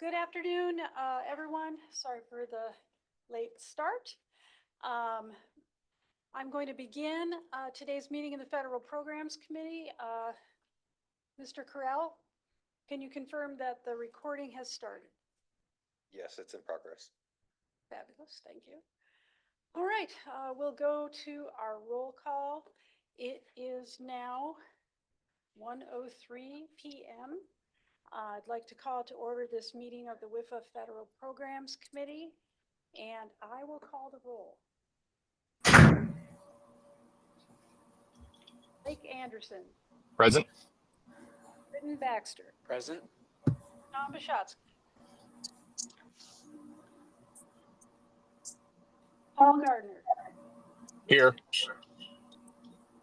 Good afternoon, everyone. Sorry for the late start. I'm going to begin today's meeting in the Federal Programs Committee. Mr. Correll, can you confirm that the recording has started? Yes, it's in progress. Fabulous, thank you. All right, we'll go to our roll call. It is now 1:03 p.m. I'd like to call to order this meeting of the WIFA Federal Programs Committee, and I will call the roll. Blake Anderson. Present. Britton Baxter. Present. Tom Bishotsky. Paul Gardner. Here.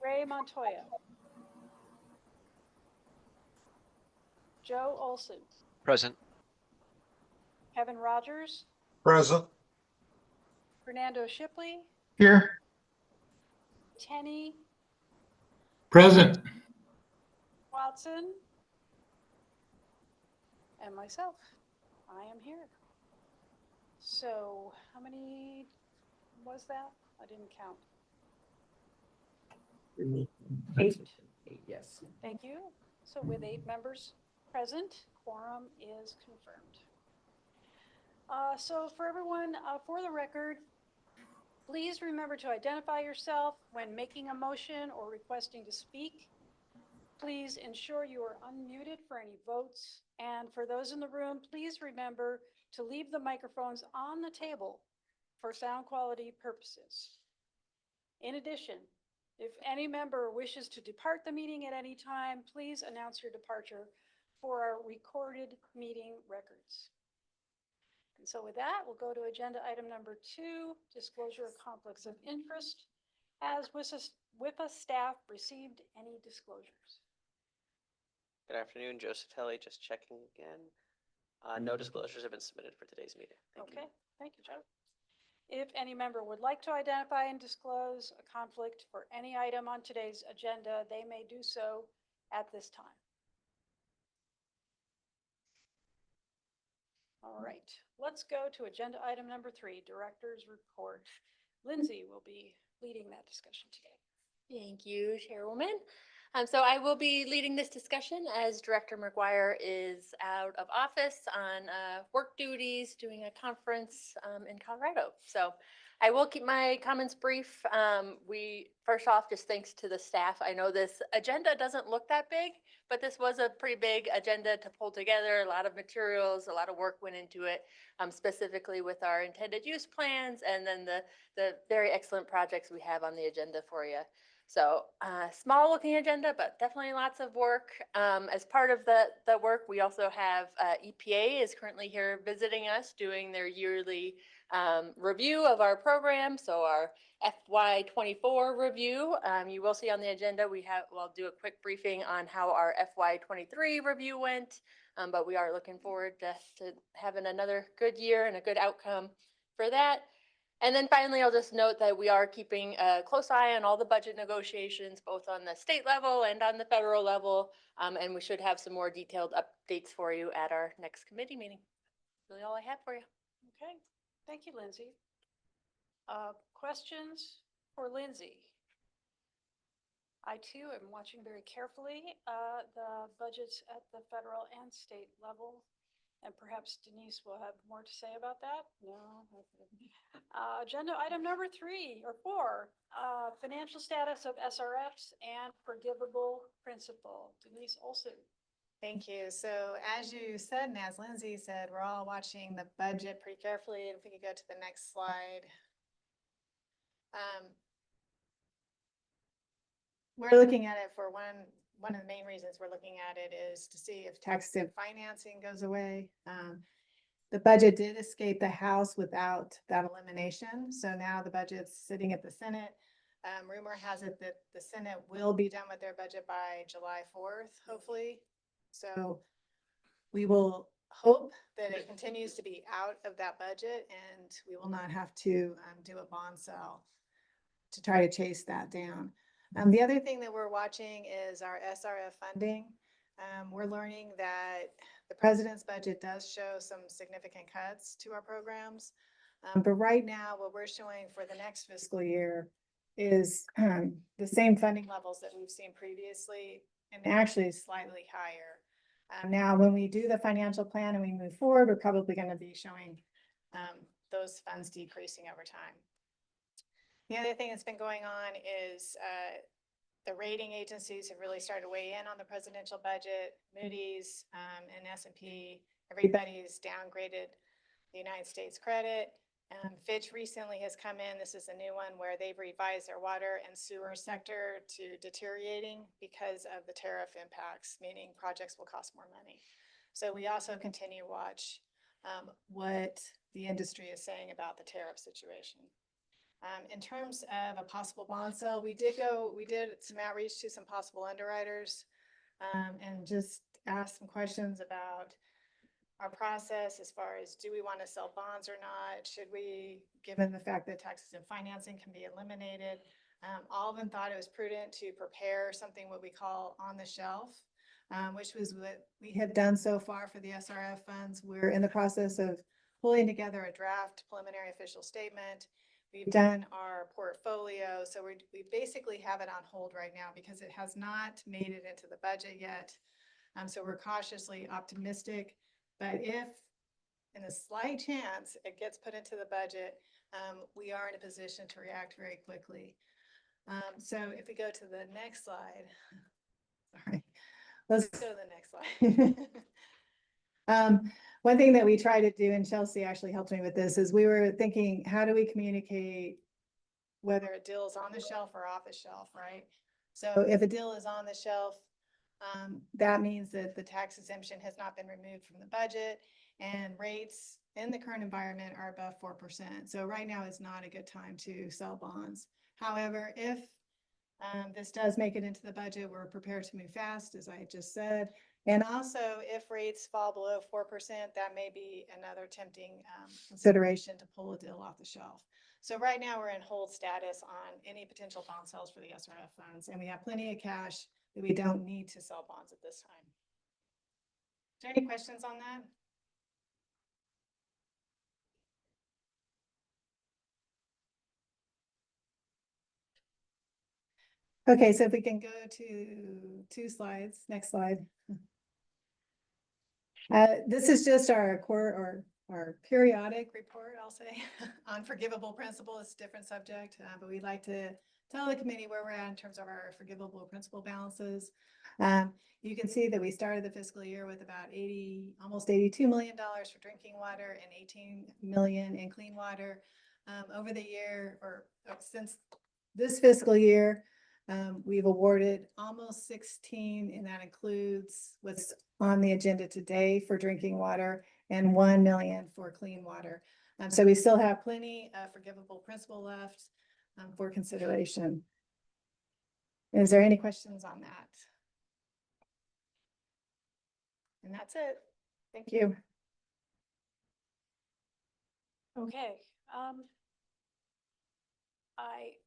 Ray Montoya. Joe Olson. Present. Kevin Rogers. Present. Fernando Shipley. Here. Tenney. Present. Watson. And myself. I am here. So how many was that? I didn't count. 8. Yes. Thank you. So with 8 members present, quorum is confirmed. So for everyone, for the record, please remember to identify yourself when making a motion or requesting to speak. Please ensure you are unmuted for any votes. And for those in the room, please remember to leave the microphones on the table for sound quality purposes. In addition, if any member wishes to depart the meeting at any time, please announce your departure for our recorded meeting records. And so with that, we'll go to agenda item number 2, disclosure of conflicts of interest. Has WIFA staff received any disclosures? Good afternoon, Joseph Helly, just checking again. No disclosures have been submitted for today's meeting. Thank you. Thank you, Joe. If any member would like to identify and disclose a conflict for any item on today's agenda, they may do so at this time. All right, let's go to agenda item number 3, Director's Report. Lindsay will be leading that discussion today. Thank you, Chairwoman. So I will be leading this discussion as Director McGuire is out of office on work duties, doing a conference in Colorado. So I will keep my comments brief. First off, just thanks to the staff. I know this agenda doesn't look that big, but this was a pretty big agenda to pull together. A lot of materials, a lot of work went into it, specifically with our intended use plans and then the very excellent projects we have on the agenda for you. So small looking agenda, but definitely lots of work. As part of the work, we also have EPA is currently here visiting us, doing their yearly review of our program. So our FY24 review, you will see on the agenda, we'll do a quick briefing on how our FY23 review went, but we are looking forward to having another good year and a good outcome for that. And then finally, I'll just note that we are keeping a close eye on all the budget negotiations, both on the state level and on the federal level. And we should have some more detailed updates for you at our next committee meeting. Really all I have for you. Okay, thank you, Lindsay. Questions for Lindsay? I too am watching very carefully the budgets at the federal and state level. And perhaps Denise will have more to say about that. No. Agenda item number 3 or 4, financial status of SRFs and forgivable principal. Denise Olson. Thank you. So as you said, and as Lindsay said, we're all watching the budget pretty carefully. And if we could go to the next slide. We're looking at it for one of the main reasons we're looking at it is to see if tax-exempt financing goes away. The budget did escape the House without that elimination. So now the budget's sitting at the Senate. Rumor has it that the Senate will be done with their budget by July 4th, hopefully. So we will hope that it continues to be out of that budget and we will not have to do a bond sale to try to chase that down. The other thing that we're watching is our SRF funding. We're learning that the president's budget does show some significant cuts to our programs. But right now, what we're showing for the next fiscal year is the same funding levels that we've seen previously and actually slightly higher. Now, when we do the financial plan and we move forward, we're probably going to be showing those funds decreasing over time. The other thing that's been going on is the rating agencies have really started to weigh in on the presidential budget. Moody's and S&P, everybody's downgraded the United States credit. Fitch recently has come in. This is a new one where they've revised their water and sewer sector to deteriorating because of the tariff impacts, meaning projects will cost more money. So we also continue to watch what the industry is saying about the tariff situation. In terms of a possible bond sale, we did some outreach to some possible underwriters and just asked some questions about our process as far as, do we want to sell bonds or not? Should we, given the fact that taxes and financing can be eliminated? All of them thought it was prudent to prepare something what we call on the shelf, which was what we have done so far for the SRF funds. We're in the process of pulling together a draft preliminary official statement. We've done our portfolio, so we basically have it on hold right now because it has not made it into the budget yet. So we're cautiously optimistic, but if in a slight chance it gets put into the budget, we are in a position to react very quickly. So if we go to the next slide, sorry, let's go to the next slide. One thing that we try to do, and Chelsea actually helped me with this, is we were thinking, how do we communicate whether a deal is on the shelf or off the shelf, right? So if a deal is on the shelf, that means that the tax exemption has not been removed from the budget and rates in the current environment are above 4%. So right now is not a good time to sell bonds. However, if this does make it into the budget, we're prepared to move fast, as I just said. And also, if rates fall below 4%, that may be another tempting consideration to pull a deal off the shelf. So right now we're in hold status on any potential bond sales for the SRF funds, and we have plenty of cash that we don't need to sell bonds at this time. Is there any questions on that? Okay, so if we can go to 2 slides, next slide. This is just our core or our periodic report, I'll say, on forgivable principal. It's a different subject, but we'd like to tell the committee where we're at in terms of our forgivable principal balances. You can see that we started the fiscal year with about almost $82 million for drinking water and 18 million in clean water. Over the year, or since this fiscal year, we've awarded almost 16, and that includes what's on the agenda today for drinking water and 1 million for clean water. So we still have plenty of forgivable principal left for consideration. Is there any questions on that? And that's it. Thank you. Okay.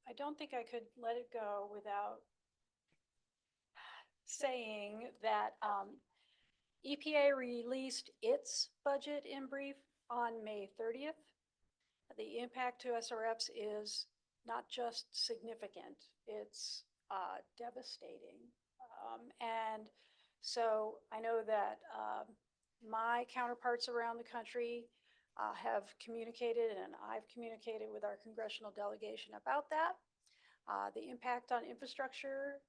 I don't think I could let it go without saying that EPA released its budget in brief on May 30th. The impact to SRFs is not just significant, it's devastating. And so I know that my counterparts around the country have communicated, and I've communicated with our congressional delegation about that. The impact on infrastructure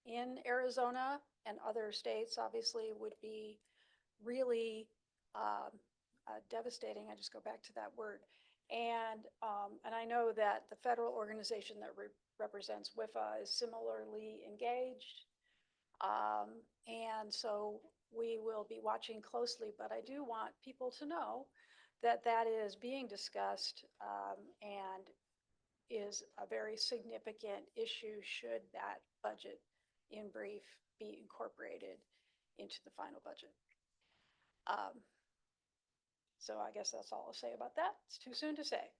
in Arizona and other states obviously would be really devastating. I just go back to that word. And I know that the federal organization that represents WIFA is similarly engaged. And so we will be watching closely, but I do want people to know that that is being discussed and is a very significant issue should that budget in brief be incorporated into the final budget. So I guess that's all I'll say about that. It's too soon to say.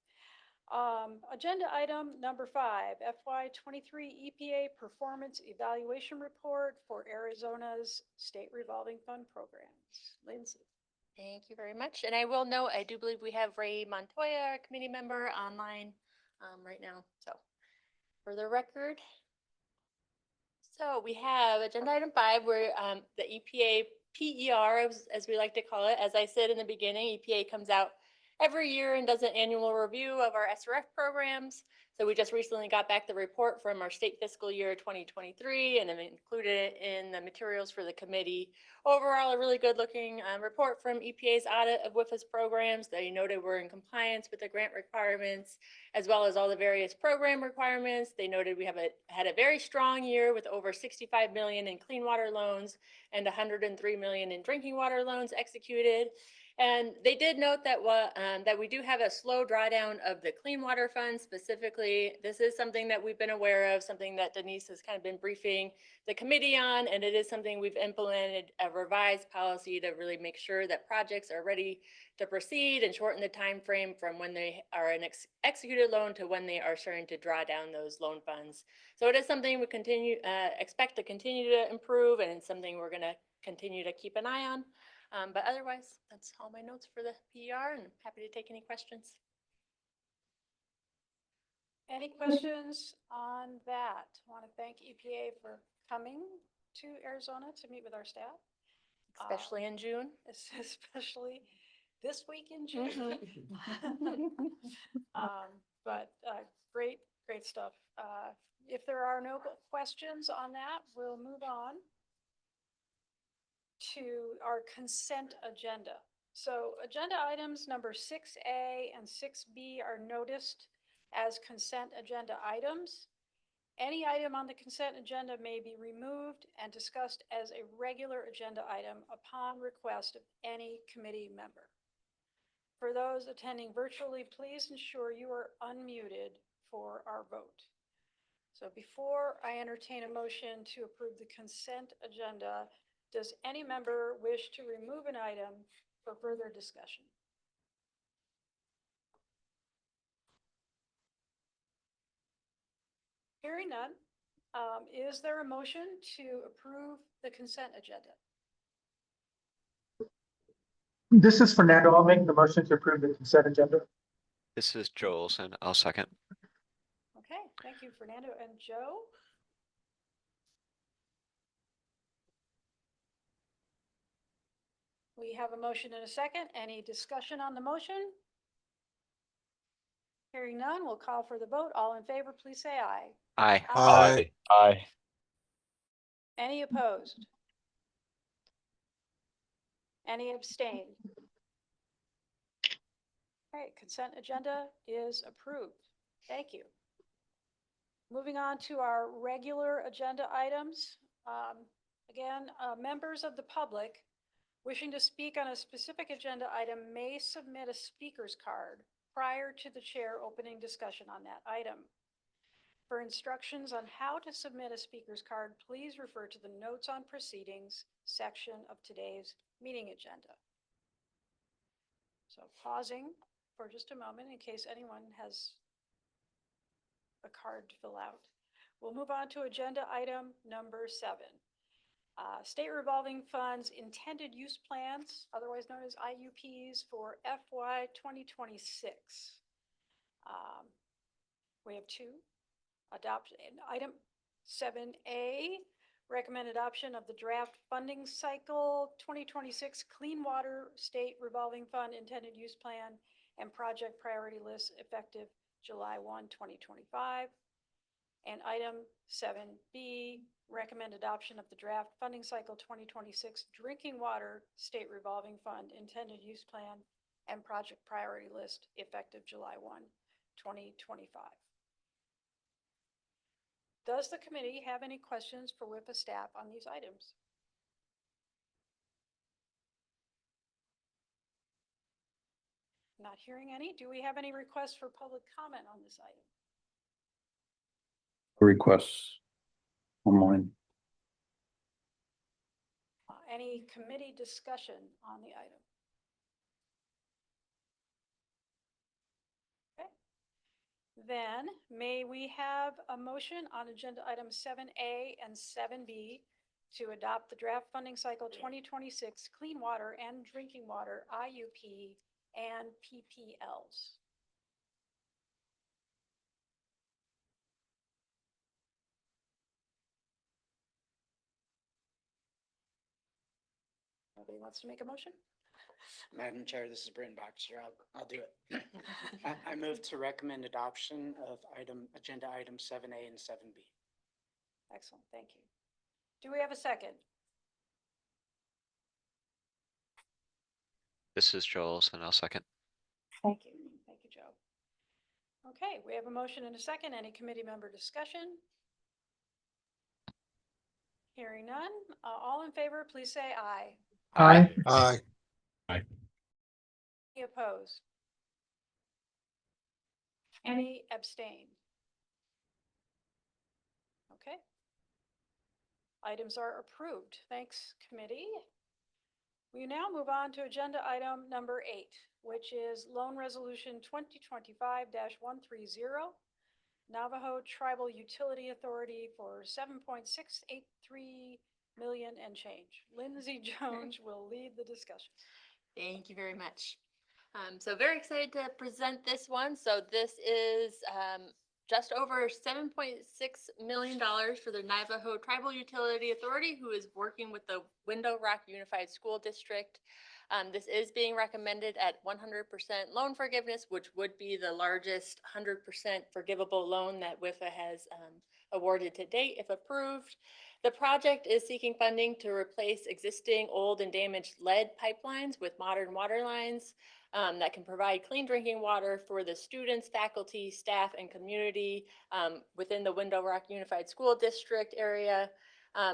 Agenda item number 5, FY23 EPA Performance Evaluation Report for Arizona's State Revolving Fund Programs. Lindsay. Thank you very much. And I will note, I do believe we have Ray Montoya, our committee member, online right now. So for the record. So we have agenda item 5, where the EPA PER, as we like to call it, as I said in the beginning, EPA comes out every year and does an annual review of our SRF programs. So we just recently got back the report from our state fiscal year 2023 and have included it in the materials for the committee. Overall, a really good looking report from EPA's audit of WIFA's programs. They noted we're in compliance with the grant requirements, as well as all the various program requirements. They noted we had a very strong year with over 65 million in clean water loans and 103 million in drinking water loans executed. And they did note that that we do have a slow drawdown of the clean water fund specifically. This is something that we've been aware of, something that Denise has kind of been briefing the committee on, and it is something we've implemented a revised policy to really make sure that projects are ready to proceed and shorten the time frame from when they are an executed loan to when they are starting to draw down those loan funds. So it is something we expect to continue to improve, and it's something we're going to continue to keep an eye on. But otherwise, that's all my notes for the PER, and I'm happy to take any questions. Any questions on that? I want to thank EPA for coming to Arizona to meet with our staff. Especially in June. Especially this week in June. But great stuff. If there are no questions on that, we'll move on to our consent agenda. So agenda items number 6A and 6B are noticed as consent agenda items. Any item on the consent agenda may be removed and discussed as a regular agenda item upon request of any committee member. For those attending virtually, please ensure you are unmuted for our vote. So before I entertain a motion to approve the consent agenda, does any member wish to remove an item for further discussion? Hearing none, is there a motion to approve the consent agenda? This is Fernando. I'll make the motion to approve the consent agenda. This is Joe Olson. I'll second. Okay, thank you, Fernando and Joe. We have a motion and a second. Any discussion on the motion? Hearing none, we'll call for the vote. All in favor, please say aye. Aye. Aye. Aye. Any opposed? Any abstained? Okay, consent agenda is approved. Thank you. Moving on to our regular agenda items. Again, members of the public wishing to speak on a specific agenda item may submit a speaker's card prior to the chair opening discussion on that item. For instructions on how to submit a speaker's card, please refer to the Notes on Proceedings section of today's meeting agenda. So pausing for just a moment in case anyone has a card to fill out. We'll move on to agenda item number 7. State Revolving Funds Intended Use Plans, otherwise known as IUPs, for FY 2026. We have 2. Adopt item 7A, recommend adoption of the draft funding cycle 2026 Clean Water State Revolving Fund Intended Use Plan and Project Priority List effective July 1, 2025. And item 7B, recommend adoption of the draft funding cycle 2026 Drinking Water State Revolving Fund Intended Use Plan and Project Priority List effective July 1, 2025. Does the committee have any questions for WIPA staff on these items? Not hearing any. Do we have any requests for public comment on this item? Requests online. Any committee discussion on the item? Okay. then may we have a motion on agenda items 7A and 7B to adopt the draft funding cycle 2026 clean water and drinking water IUP and PPLs. Nobody wants to make a motion? Madam Chair, this is Brent Baxter. I'll do it. I move to recommend adoption of agenda item 7A and 7B. Excellent, thank you. Do we have a second? This is Joel's and I'll second. Thank you. Thank you, Joe. Okay, we have a motion and a second. Any committee member discussion? Hearing none. All in favor, please say aye. Aye. Aye. Any opposed? Any abstain? Okay. Items are approved. Thanks, committee. We now move on to agenda item number 8, which is loan resolution 2025-130, Navajo Tribal Utility Authority for $7.683 million and change. Lindsay Jones will lead the discussion. Thank you very much. So very excited to present this one. So this is just over $7.6 million for the Navajo Tribal Utility Authority, who is working with the Window Rock Unified School District. This is being recommended at 100% loan forgiveness, which would be the largest 100% forgivable loan that WIFA has awarded to date, if approved. The project is seeking funding to replace existing old and damaged lead pipelines with modern water lines that can provide clean drinking water for the students, faculty, staff, and community within the Window Rock Unified School District area.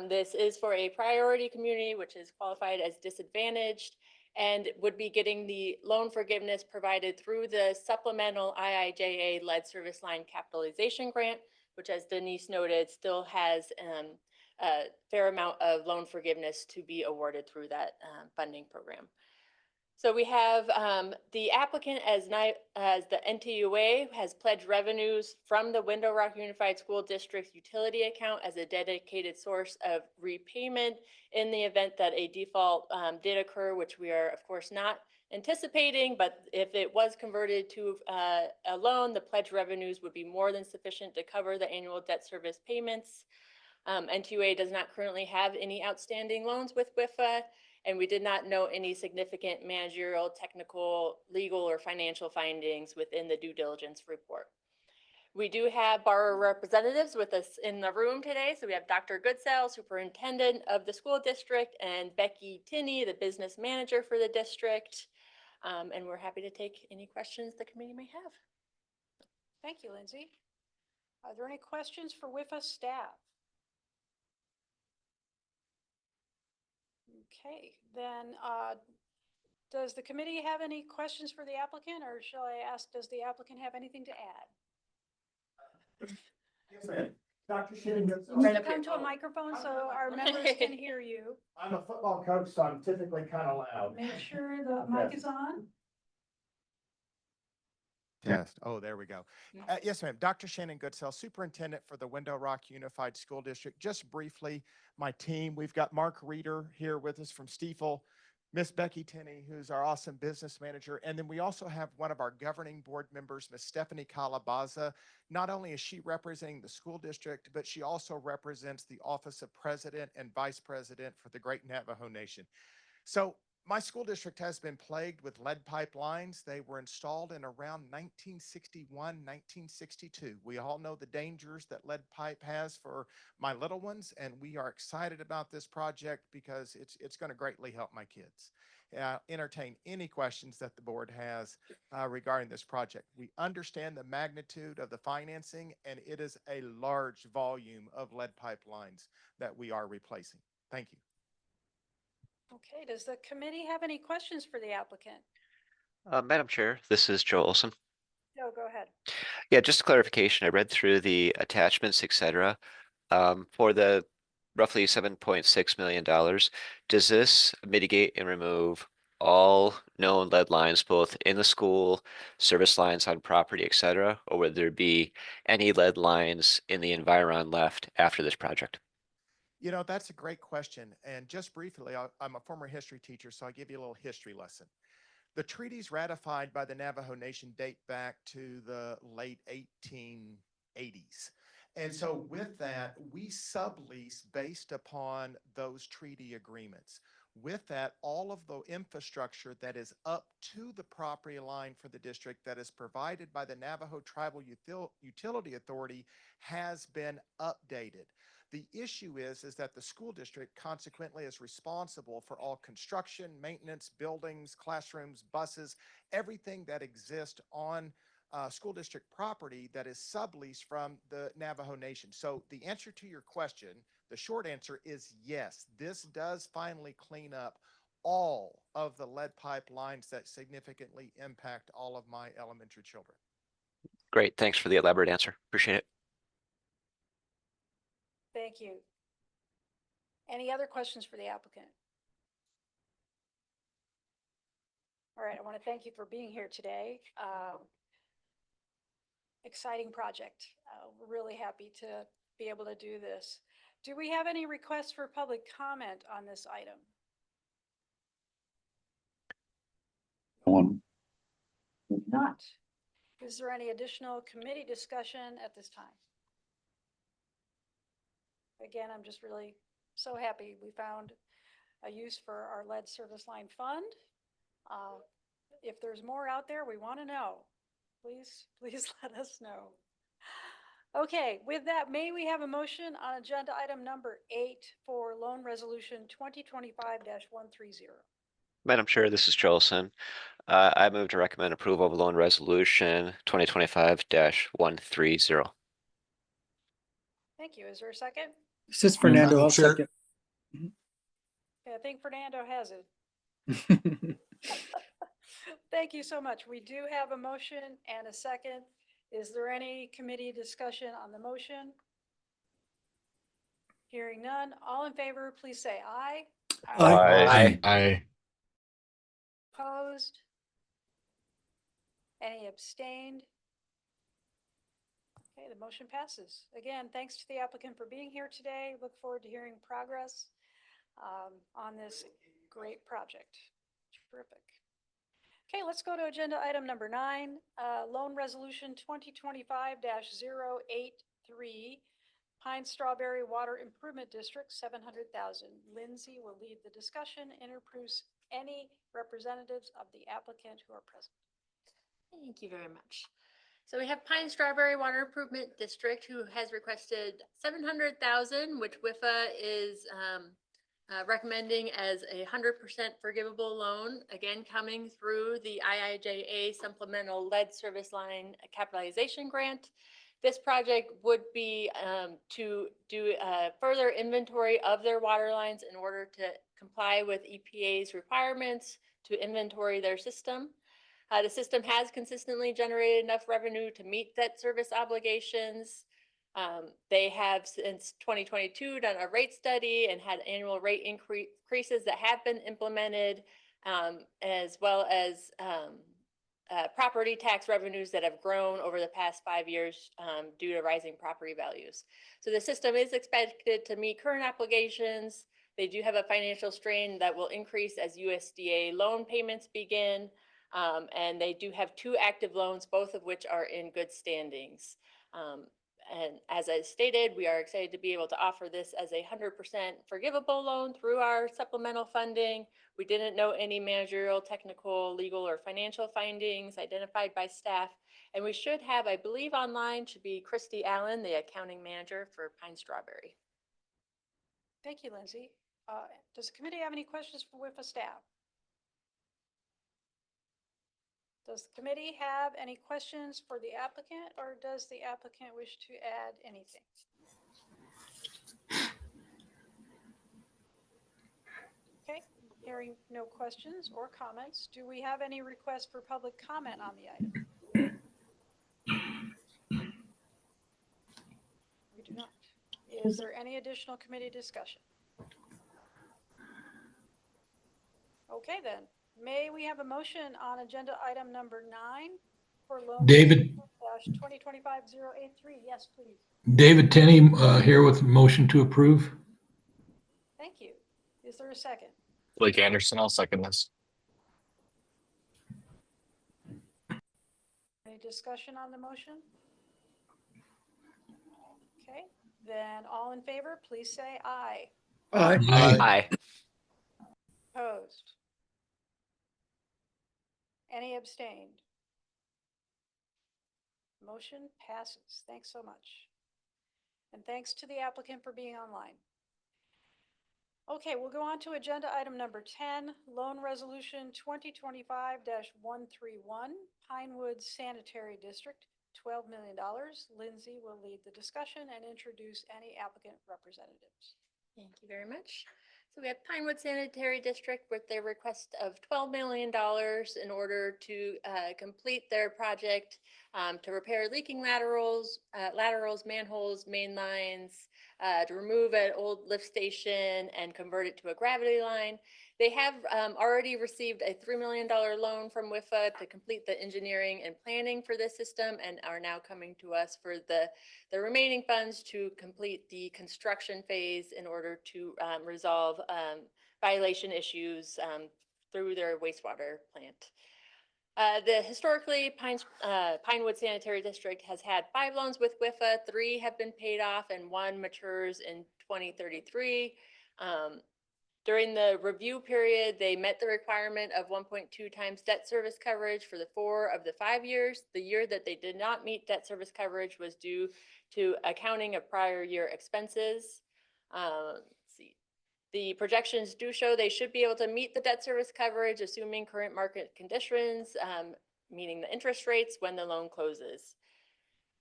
This is for a priority community, which is qualified as disadvantaged, and would be getting the loan forgiveness provided through the supplemental IIJA lead service line capitalization grant, which, as Denise noted, still has a fair amount of loan forgiveness to be awarded through that funding program. So we have the applicant as the NTUA has pledged revenues from the Window Rock Unified School District's utility account as a dedicated source of repayment in the event that a default did occur, which we are of course not anticipating, but if it was converted to a loan, the pledged revenues would be more than sufficient to cover the annual debt service payments. NTUA does not currently have any outstanding loans with WIFA, and we did not note any significant managerial, technical, legal, or financial findings within the due diligence report. We do have borrower representatives with us in the room today. So we have Dr. Goodsell, superintendent of the school district, and Becky Tinney, the business manager for the district. And we're happy to take any questions the committee may have. Thank you, Lindsay. Are there any questions for WIFA staff? Okay, then does the committee have any questions for the applicant, or shall I ask, does the applicant have anything to add? Yes, ma'am. Dr. Shannon Goodsell. Can you come to a microphone so our members can hear you? I'm a football coach, so I'm typically kind of loud. Make sure the mic is on. Yes. Oh, there we go. Yes, ma'am. Dr. Shannon Goodsell, superintendent for the Window Rock Unified School District. Just briefly, my team, we've got Mark Reeder here with us from Stiefel, Miss Becky Tinney, who's our awesome business manager. And then we also have one of our governing board members, Miss Stephanie Calabaza. Not only is she representing the school district, but she also represents the Office of President and Vice President for the Great Navajo Nation. So my school district has been plagued with lead pipelines. They were installed in around 1961, 1962. We all know the dangers that lead pipe has for my little ones, and we are excited about this project because it's going to greatly help my kids. Entertain any questions that the board has regarding this project. We understand the magnitude of the financing, and it is a large volume of lead pipelines that we are replacing. Thank you. Okay, does the committee have any questions for the applicant? Madam Chair, this is Joe Olson. No, go ahead. Yeah, just a clarification. I read through the attachments, etc. For the roughly $7.6 million, does this mitigate and remove all known lead lines, both in the school, service lines on property, et cetera, or would there be any lead lines in the environ left after this project? You know, that's a great question. And just briefly, I'm a former history teacher, so I'll give you a little history lesson. The treaties ratified by the Navajo Nation date back to the late 1880s. And so with that, we sublease based upon those treaty agreements. With that, all of the infrastructure that is up to the property line for the district that is provided by the Navajo Tribal Utility Authority has been updated. The issue is that the school district consequently is responsible for all construction, maintenance, buildings, classrooms, buses, everything that exists on school district property that is subleased from the Navajo Nation. So the answer to your question, the short answer is yes, this does finally clean up all of the lead pipe lines that significantly impact all of my elementary children. Great, thanks for the elaborate answer. Appreciate it. Thank you. Any other questions for the applicant? All right, I want to thank you for being here today. Exciting project. We're really happy to be able to do this. Do we have any requests for public comment on this item? One. Not. Is there any additional committee discussion at this time? Again, I'm just really so happy we found a use for our lead service line fund. If there's more out there, we want to know. Please let us know. Okay, with that, may we have a motion on agenda item number 8 for loan resolution 2025-130? Madam Chair, this is Jolson. I move to recommend approval of loan resolution 2025-130. Thank you. Is there a second? This is Fernando. I'll Chair. second. Okay, I think Fernando has it. Thank you so much. We do have a motion and a second. Is there any committee discussion on the motion? Hearing none. All in favor, please say aye. Aye. Aye. Opposed? Any abstained? Okay, the motion passes. Again, thanks to the applicant for being here today. Look forward to hearing progress on this great project. Terrific. Okay, let's go to agenda item number 9, loan resolution 2025-083, Pine Strawberry Water Improvement District, 700,000. Lindsay will lead the discussion and introduce any representatives of the applicant who are present. Thank you very much. So we have Pine Strawberry Water Improvement District who has requested 700,000, which WIFA is recommending as a 100% forgivable loan, again, coming through the IIJA Supplemental Lead Service Line Capitalization Grant. This project would be to do a further inventory of their water lines in order to comply with EPA's requirements to inventory their system. The system has consistently generated enough revenue to meet debt service obligations. They have since 2022 done a rate study and had annual rate increases that have been implemented, as well as property tax revenues that have grown over the past 5 years due to rising property values. So the system is expected to meet current obligations. They do have a financial strain that will increase as USDA loan payments begin. And they do have 2 active loans, both of which are in good standings. And as I stated, we are excited to be able to offer this as a 100% forgivable loan through our supplemental funding. We didn't know any managerial, technical, legal, or financial findings identified by staff. And we should have, I believe online, should be Christy Allen, the accounting manager for Pine Strawberry. Thank you, Lindsay. Does the committee have any questions for WIFA staff? Does the committee have any questions for the applicant, or does the applicant wish to add anything? Okay, hearing no questions or comments, do we have any requests for public comment on the item? We do not. Is there any additional committee discussion? Okay, then. May we have a motion on agenda item number 9 for loan? David, 2025-083. Yes, please. David Tenney, here with a motion to approve. Thank you. Is there a second? Blake Anderson, I'll second this. Any discussion on the motion? Okay, then all in favor, please say aye. Aye. Aye. Opposed? Any abstained? Motion passes. Thanks so much. And thanks to the applicant for being online. Okay, we'll go on to agenda item number 10, Loan Resolution 2025-131, Pinewood Sanitary District, $12 million. Lindsay will lead the discussion and introduce any applicant representatives. Thank you very much. So we have Pinewood Sanitary District with their request of $12 million in order to complete their project to repair leaking laterals, manholes, main lines, to remove an old lift station and convert it to a gravity line. They have already received a $3 million loan from WIFA to complete the engineering and planning for this system and are now coming to us for the remaining funds to complete the construction phase in order to resolve violation issues through their wastewater plant. Historically, Pinewood Sanitary District has had 5 loans with WIFA, 3 have been paid off and 1 matures in 2033. During the review period, they met the requirement of 1.2 times debt service coverage for the 4 of the 5 years. The year that they did not meet debt service coverage was due to accounting of prior year expenses. Let's see. The projections do show they should be able to meet the debt service coverage, assuming current market conditions, meaning the interest rates when the loan closes.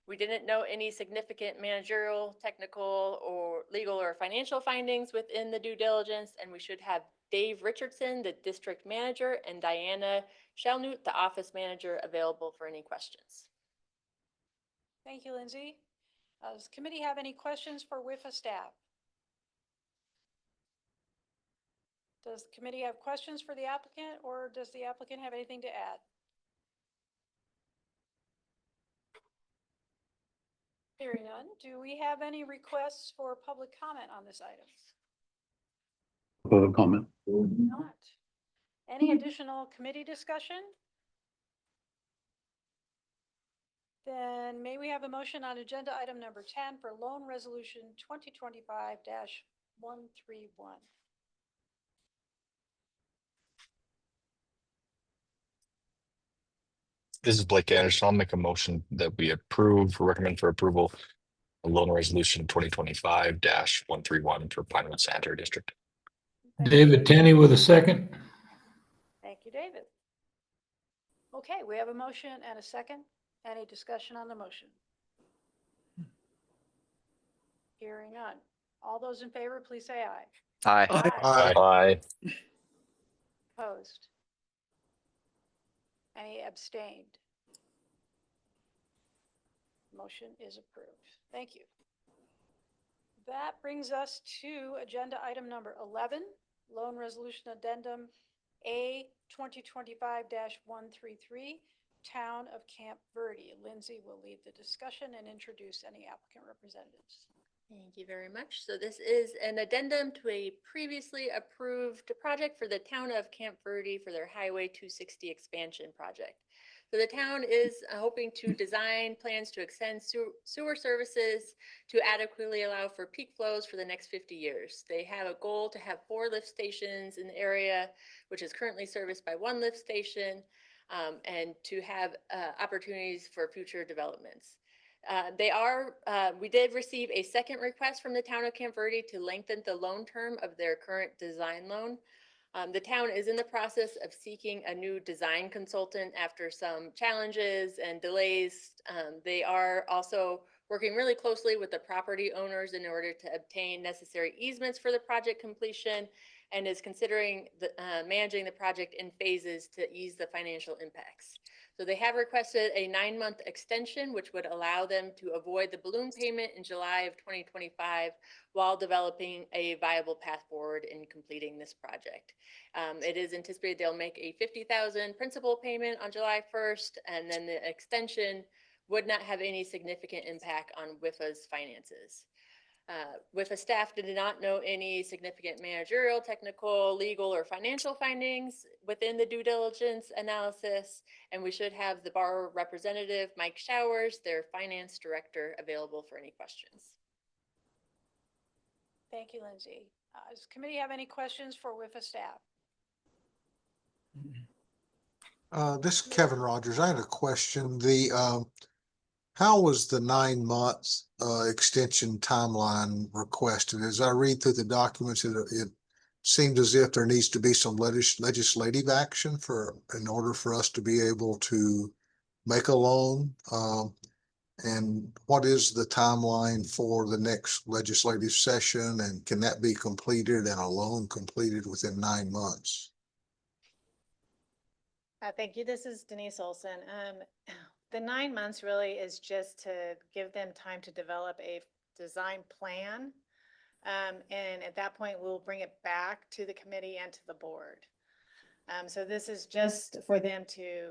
We didn't know any significant managerial, technical, or legal or financial findings within the due diligence, and we should have Dave Richardson, the district manager, and Diana Shelnut, the office manager, available for any questions. Thank you, Lindsay. Does the committee have any questions for WIFA staff? Does the committee have questions for the applicant, or does the applicant have anything to add? Hearing none, do we have any requests for public comment on this item? Public comment. Not. Any additional committee discussion? Then may we have a motion on agenda item number 10 for loan resolution 2025-131? This is Blake Anderson. I'll make a motion that we recommend for approval, a loan resolution 2025-131 for Pinewood Sanitary District. David Tenney with a second. Thank you, David. Okay, we have a motion and a second. Any discussion on the motion? Hearing none. All those in favor, please say aye. Aye. Aye. Opposed? Any abstained? Motion is approved. Thank you. That brings us to agenda item number 11, Loan Resolution Addendum A 2025-133, Town of Camp Verde. Lindsay will lead the discussion and introduce any applicant representatives. Thank you very much. So this is an addendum to a previously approved project for the town of Camp Verde for their Highway 260 expansion project. So the town is hoping to design plans to extend sewer services to adequately allow for peak flows for the next 50 years. They have a goal to have 4 lift stations in the area, which is currently serviced by 1 lift station, and to have opportunities for future developments. We did receive a second request from the town of Camp Verde to lengthen the loan term of their current design loan. The town is in the process of seeking a new design consultant after some challenges and delays. They are also working really closely with the property owners in order to obtain necessary easements for the project completion and is considering managing the project in phases to ease the financial impacts. So they have requested a 9-month extension, which would allow them to avoid the balloon payment in July of 2025 while developing a viable path forward in completing this project. It is anticipated they'll make a $50,000 principal payment on July 1st, and then the extension would not have any significant impact on WIFA's finances. WIFA staff did not note any significant managerial, technical, legal, or financial findings within the due diligence analysis, and we should have the borrower representative, Mike Showers, their finance director, available for any questions. Thank you, Lindsay. Does the committee have any questions for WIFA staff? This is Kevin Rogers. I had a question. How was the 9 months extension timeline requested? As I read through the documents, it seemed as if there needs to be some legislative action in order for us to be able to make a loan. And what is the timeline for the next legislative session? And can that be completed and a loan completed within 9 months? Thank you. This is Denise Olson. The 9 months really is just to give them time to develop a design plan. And at that point, we'll bring it back to the committee and to the board. So this is just for them to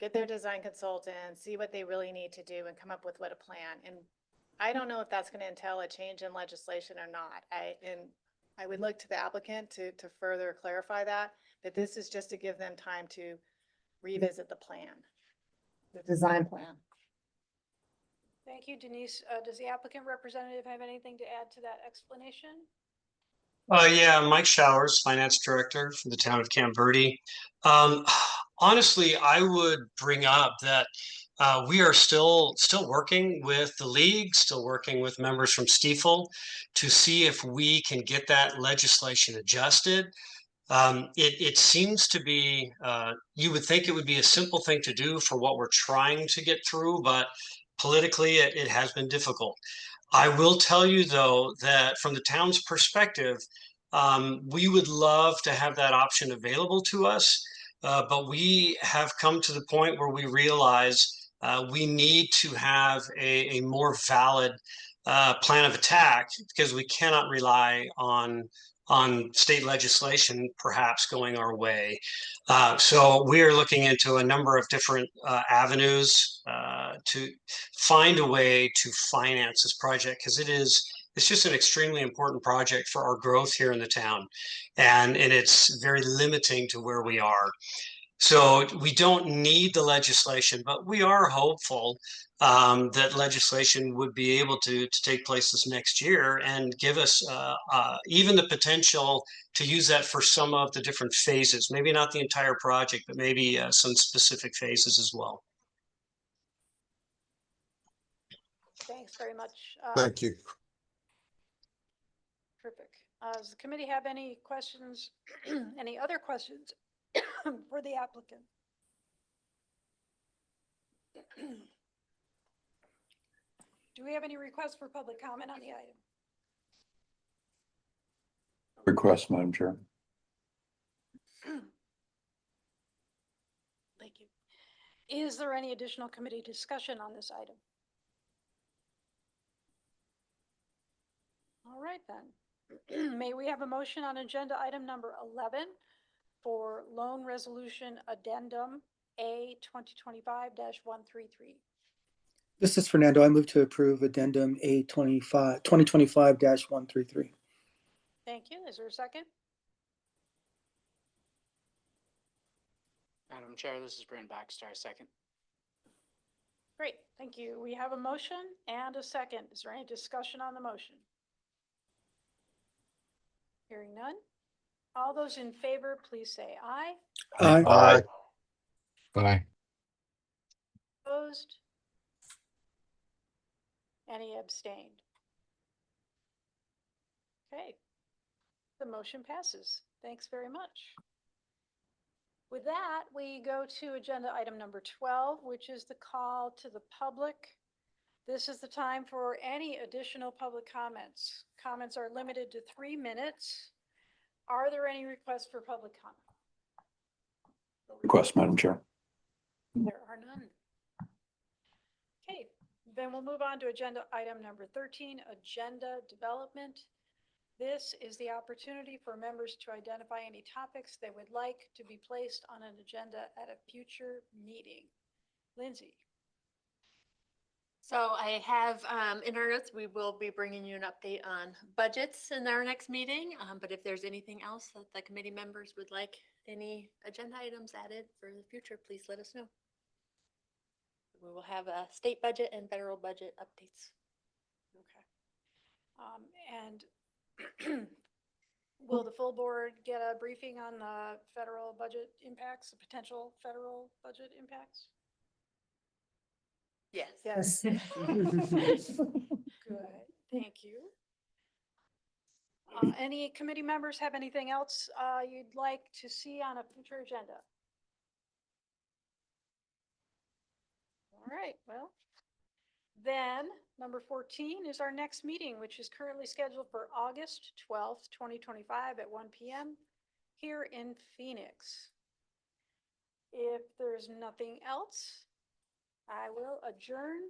get their design consultant, see what they really need to do, and come up with what a plan. And I don't know if that's going to entail a change in legislation or not. I would look to the applicant to further clarify that, but this is just to give them time to revisit the plan, the design plan. Thank you, Denise. Does the applicant representative have anything to add to that explanation? Yeah, Mike Showers, Finance Director for the town of Camp Verde. Honestly, I would bring up that we are still working with the league, still working with members from Stiefel to see if we can get that legislation adjusted. It seems to be, you would think it would be a simple thing to do for what we're trying to get through, but politically it has been difficult. I will tell you, though, that from the town's perspective, we would love to have that option available to us, but we have come to the point where we realize we need to have a more valid plan of attack, because we cannot rely on state legislation perhaps going our way. So we are looking into a number of different avenues to find a way to finance this project, because it's just an extremely important project for our growth here in the town. And it's very limiting to where we are. So we don't need the legislation, but we are hopeful that legislation would be able to take place this next year and give us even the potential to use that for some of the different phases, maybe not the entire project, but maybe some specific phases as well. Thanks very much. Thank you. Terrific. Does the committee have any questions, any other questions for the applicant? Do we have any requests for public comment on the item? Request, Madam Chair. Thank you. Is there any additional committee discussion on this item? All right, then. May we have a motion on agenda item number 11 for loan resolution addendum A 2025-133? This is Fernando. I move to approve addendum A 2025-133. Thank you. Is there a second? Madam Chair, this is Brent Baxter, second. Great, thank you. We have a motion and a second. Is there any discussion on the motion? Hearing none. All those in favor, please say aye. Aye. Aye. Aye. Opposed? Any abstained? Okay, the motion passes. Thanks very much. With that, we go to agenda item number 12, which is the call to the public. This is the time for any additional public comments. Comments are limited to 3 minutes. Are there any requests for public comment? Request, Madam Chair. There are none. Okay, then we'll move on to agenda item number 13, agenda development. This is the opportunity for members to identify any topics they would like to be placed on an agenda at a future meeting. Lindsay. So I have, in our notes, we will be bringing you an update on budgets in our next meeting. But if there's anything else that the committee members would like, any agenda items added for the future, please let us know. We will have a state budget and federal budget updates. Okay. And will the full board get a briefing on the federal budget impacts, the potential federal budget impacts? Yes. Yes. Good, thank you. Any committee members have anything else you'd like to see on a future agenda? All right, well, then number 14 is our next meeting, which is currently scheduled for August 12th, 2025 at 1 p.m. here in Phoenix. If there's nothing else, I will adjourn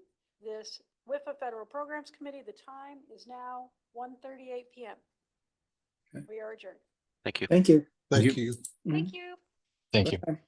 this WIFA Federal Programs Committee. The time is now 1:38 p.m. Okay. We are adjourned. Thank you. Thank you. Thank you. Thank you. Thank you. Bye.